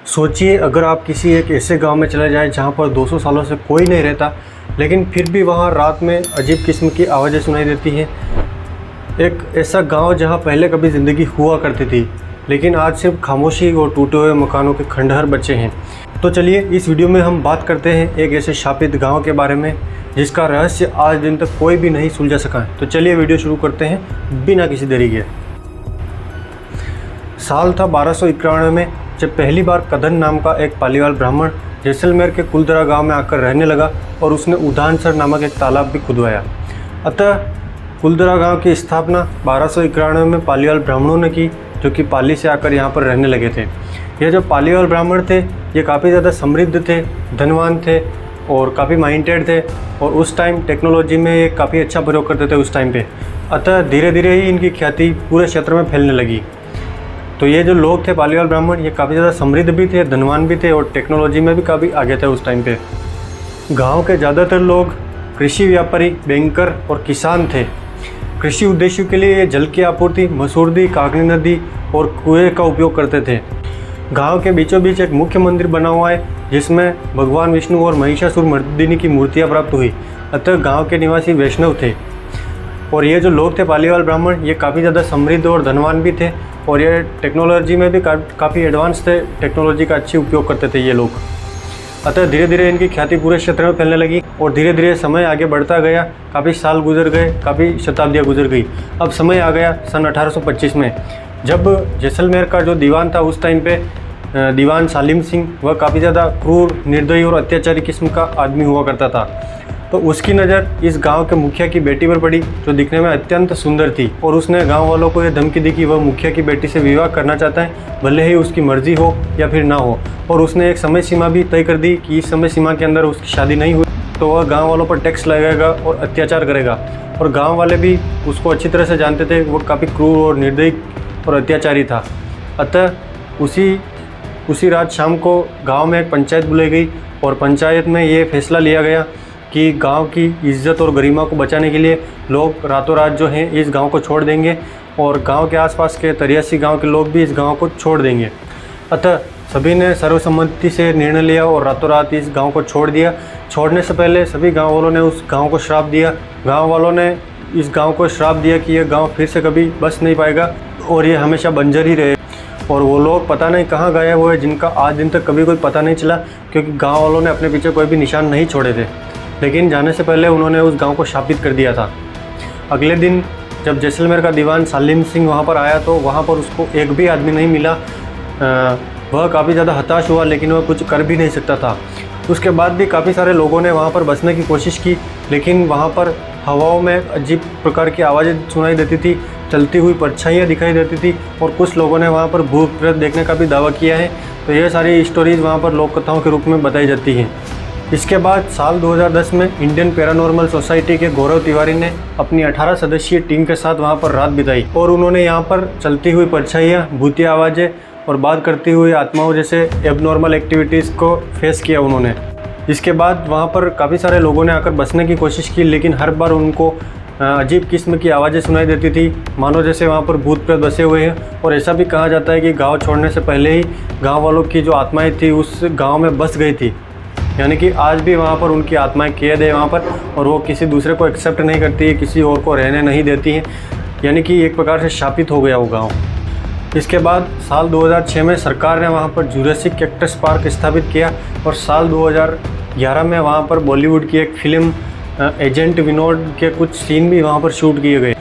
सोचिए अगर आप किसी एक ऐसे गांव में चले जाएं जहां पर 200 सालों से कोई नहीं रहता, लेकिन फिर भी वहां रात में अजीब किस्म की आवाज़ें सुनाई देती हैं। एक ऐसा गांव जहां पहले कभी ज़िंदगी हुआ करती थी, लेकिन आज सिर्फ खामोशी और टूटे हुए मकानों के खंडहर बचे हैं। तो चलिए इस वीडियो में हम बात करते हैं एक ऐसे शापित गाँव के बारे में जिसका रहस्य आज दिन तक कोई भी नहीं सुलझा सका है। तो चलिए वीडियो शुरू करते हैं बिना किसी देरी के। साल था 1291 में, जब पहली बार कदन नाम का एक पालीवाल ब्राह्मण जैसलमेर के कुलदरा गांव में आकर रहने लगा और उसने उदानसर नामक एक तालाब भी खुदवाया। अतः कुलदरा गांव की स्थापना 1291 में पालीवाल ब्राह्मणों ने की, जो कि पाली से आकर यहाँ पर रहने लगे थे। ये जो पालीवाल ब्राह्मण थे ये काफ़ी ज़्यादा समृद्ध थे, धनवान थे और काफ़ी माइंडेड थे, और उस टाइम टेक्नोलॉजी में ये काफ़ी अच्छा प्रयोग करते थे उस टाइम पे। अतः धीरे धीरे ही इनकी ख्याति पूरे क्षेत्र में फैलने लगी। तो ये जो लोग थे पालीवाल ब्राह्मण, ये काफ़ी ज़्यादा समृद्ध भी थे, धनवान भी थे और टेक्नोलॉजी में भी काफ़ी आगे थे उस टाइम पे। गांव के ज़्यादातर लोग कृषि व्यापारी, बैंकर और किसान थे। कृषि उद्देश्यों के लिए ये जल की आपूर्ति मसूरदी, काकनी नदी और कुएं का उपयोग करते थे। गांव के बीचों बीच एक मुख्य मंदिर बना हुआ है जिसमें भगवान विष्णु और महिषासुर मर्दिनी की मूर्तियाँ प्राप्त हुई। अतः गाँव के निवासी वैष्णव थे। और ये जो लोग थे पालीवाल ब्राह्मण, ये काफ़ी ज़्यादा समृद्ध और धनवान भी थे, और ये टेक्नोलॉजी में भी काफ़ी एडवांस थे, टेक्नोलॉजी का अच्छी उपयोग करते थे ये लोग। अतः धीरे धीरे इनकी ख्याति पूरे क्षेत्र में फैलने लगी और धीरे धीरे समय आगे बढ़ता गया। काफ़ी साल गुजर गए, काफ़ी शताब्दियाँ गुजर गई। अब समय आ गया सन 1825 में, जब जैसलमेर का जो दीवान था उस टाइम पे दीवान सालिम सिंह, वह काफ़ी ज़्यादा क्रूर, निर्दयी और अत्याचारी किस्म का आदमी हुआ करता था। तो उसकी नज़र इस गांव के मुखिया की बेटी पर पड़ी, जो दिखने में अत्यंत सुंदर थी, और उसने गांव वालों को यह धमकी दी कि वह मुखिया की बेटी से विवाह करना चाहता है, भले ही उसकी मर्जी हो या फिर ना हो। और उसने एक समय सीमा भी तय कर दी कि इस समय सीमा के अंदर उसकी शादी नहीं हुई तो वह गाँव वालों पर टैक्स लगाएगा और अत्याचार करेगा। और गाँव वाले भी उसको अच्छी तरह से जानते थे, वह काफ़ी क्रूर और निर्दयी और अत्याचारी था। अतः उसी रात शाम को गांव में एक पंचायत बुलाई गई और पंचायत में ये फैसला लिया गया कि गांव की इज्जत और गरिमा को बचाने के लिए लोग रातों रात जो हैं इस गांव को छोड़ देंगे, और गांव के आसपास के 83 गांव के लोग भी इस गांव को छोड़ देंगे। अतः सभी ने सर्वसम्मति से निर्णय लिया और रातों रात इस गांव को छोड़ दिया। छोड़ने से पहले सभी गाँव वालों ने उस गाँव को श्राप दिया। गाँव वालों ने इस गाँव को श्राप दिया कि यह गाँव फिर से कभी बस नहीं पाएगा और ये हमेशा बंजर ही रहे। और वो लोग पता नहीं कहाँ गए हुए, जिनका आज दिन तक कभी कोई पता नहीं चला, क्योंकि गांव वालों ने अपने पीछे कोई भी निशान नहीं छोड़े थे। लेकिन जाने से पहले उन्होंने उस गांव को शापित कर दिया था। अगले दिन जब जैसलमेर का दीवान सालिम सिंह वहाँ पर आया तो वहाँ पर उसको एक भी आदमी नहीं मिला। वह काफ़ी ज़्यादा हताश हुआ, लेकिन वह कुछ कर भी नहीं सकता था। उसके बाद भी काफ़ी सारे लोगों ने वहाँ पर बसने की कोशिश की, लेकिन वहाँ पर हवाओं में अजीब प्रकार की आवाज़ें सुनाई देती थी, चलती हुई परछाइयाँ दिखाई देती थी, और कुछ लोगों ने वहाँ पर भूत प्रेत देखने का भी दावा किया है। तो ये सारी स्टोरीज़ वहाँ पर लोक कथाओं के रूप में बताई जाती हैं। इसके बाद साल 2010 में इंडियन पैरानॉर्मल सोसाइटी के गौरव तिवारी ने अपनी 18 सदस्यीय टीम के साथ वहाँ पर रात बिताई, और उन्होंने यहाँ पर चलती हुई परछाइयाँ, भूतिया आवाज़ें और बात करती हुई आत्माओं जैसे एबनॉर्मल एक्टिविटीज़ को फेस किया उन्होंने। इसके बाद वहाँ पर काफ़ी सारे लोगों ने आकर बसने की कोशिश की, लेकिन हर बार उनको अजीब किस्म की आवाज़ें सुनाई देती थी, मानो जैसे वहाँ पर भूत प्रेत बसे हुए हैं। और ऐसा भी कहा जाता है कि गांव छोड़ने से पहले ही गांव वालों की जो आत्माएं थी उस गांव में बस गई थी, यानी कि आज भी वहाँ पर उनकी आत्माएं कैद है वहाँ पर, और वो किसी दूसरे को एक्सेप्ट नहीं करती है, किसी और को रहने नहीं देती हैं, यानी कि एक प्रकार से शापित हो गया वो गाँव। इसके बाद साल 2006 में सरकार ने वहाँ पर जुरासिक कैक्टस पार्क स्थापित किया, और साल 2011 में वहाँ पर बॉलीवुड की एक फिल्म एजेंट विनोद के कुछ सीन भी वहाँ पर शूट किए गए।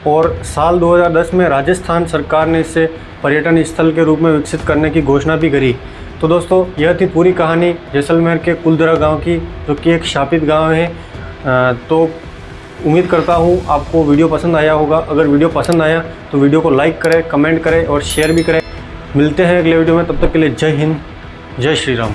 और साल 2010 में राजस्थान सरकार ने इसे पर्यटन स्थल के रूप में विकसित करने की घोषणा भी करी। तो दोस्तों यह थी पूरी कहानी जैसलमेर के कुलदरा गांव की, जो कि एक शापित गांव है। तो उम्मीद करता हूँ आपको वीडियो पसंद आया होगा। अगर वीडियो पसंद आया तो वीडियो को लाइक करें, कमेंट करें और शेयर भी करें। मिलते हैं अगले वीडियो में, तब तक के लिए जय हिंद, जय श्री राम।